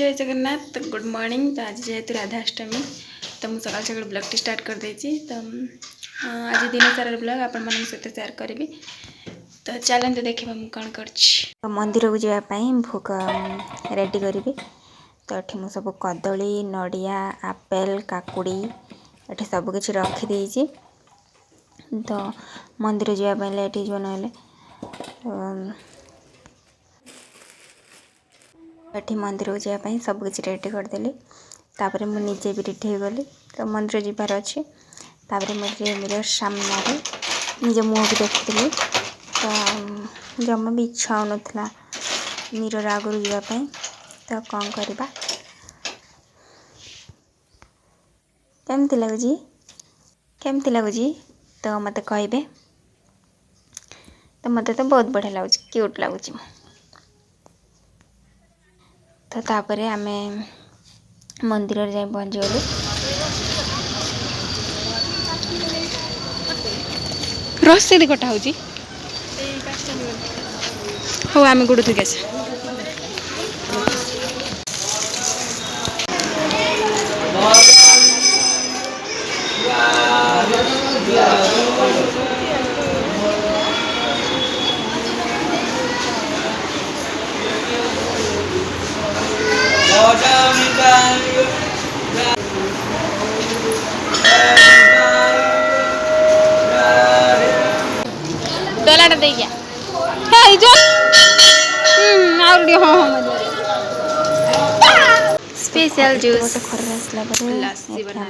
जय जगन्नाथ। तो good morning. तो आज जेहेतु राधाष्टमी तो मुझे सकाल सकाल ब्लॉग स्टार्ट कर देती। तो आज दिन सारा ब्लॉग आपण मान सहित शेयर करी। तो चलते देखा मुझे कौन कर मंदिर को जावाई भोग रेडी करी। तो ये मुझे सब कदली नड़िया आपेल काकुड़ी ये सबकि रखीदे। तो मंदिर जावाई लेट हो ना ये मंदिर को जावाई सबकि रेडी करदेली। तापर मुझे निजे भी रेडी हो गली। तो मंदिर जीवार अच्छे तापर मुझे मिरर सामने निज मुँह भी देखी। तो जमा भी इच्छा हो ना मिरर आगुरी जावाई। तो कौन करवा केमती लगुच तो मत कहे। तो मत तो बहुत बढ़िया लगुच क्यूट लगुच। तो तापर आम मंदिर जाए पहुँचीगलु। रसी कटा हो आम गुड़ थी आस डलाटा दे गया स्पेशल जूस लस्सी बना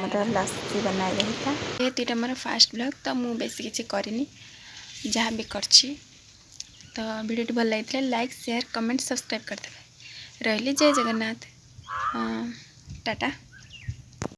जाता। ये मोर फास्ट ब्लॉग। तो मुझे बेसी किसी करनी जहाँ भी कर। तो वीडियो भल लगी लाइक शेयर कमेंट सब्सक्राइब करदे। रही जय जगन्नाथ। टाटा।